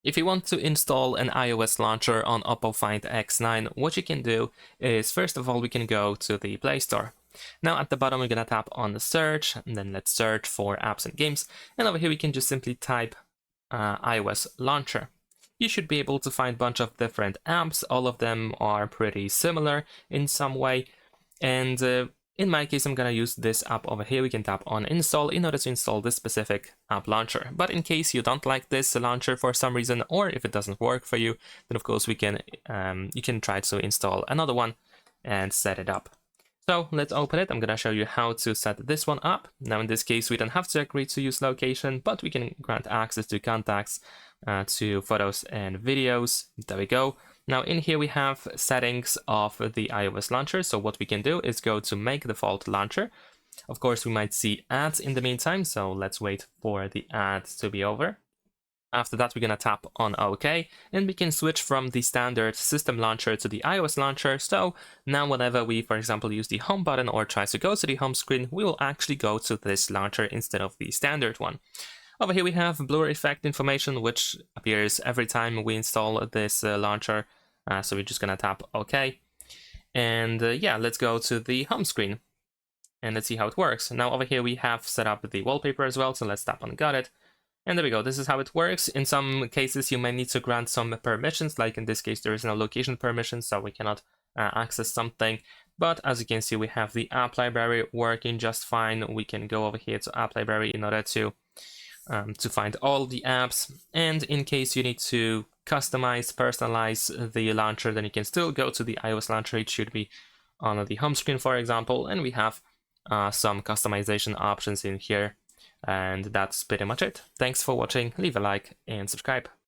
If you want to install an iOS launcher on OPPO Find X9, what you can do is, first of all, we can go to the Play Store. Now at the bottom, we're going to tap on the search, and then let's search for apps and games. And over here, we can just simply type iOS launcher. You should be able to find a bunch of different apps. All of them are pretty similar in some way. And in my case, I'm going to use this app over here. We can tap on install in order to install this specific app launcher. But in case you don't like this launcher for some reason, or if it doesn't work for you, then of course you can try to install another one and set it up. So let's open it. I'm going to show you how to set this one up. Now in this case, we don't have to agree to use location, but we can grant access to contacts, to photos and videos. There we go. Now in here we have settings of the iOS launcher. So what we can do is go to make default launcher. Of course, we might see ads in the meantime, so let's wait for the ads to be over. After that, we're going to tap on OK, and we can switch from the standard system launcher to the iOS launcher. So now whenever we, for example, use the home button or try to go to the home screen, we will actually go to this launcher instead of the standard one. Over here we have blur effect information, which appears every time we install this launcher. So we're just going to tap OK. And yeah, let's go to the home screen and let's see how it works. Now over here we have set up the wallpaper as well. So let's tap on Got It. And there we go. This is how it works. In some cases, you may need to grant some permissions. Like in this case, there is no location permission, so we cannot access something. But as you can see, we have the app library working just fine. We can go over here to app library in order to find all the apps. And in case you need to customize, personalize the launcher, then you can still go to the iOS launcher. It should be on the home screen, for example. And we have some customization options in here. And that's pretty much it. Thanks for watching, leave a like and subscribe.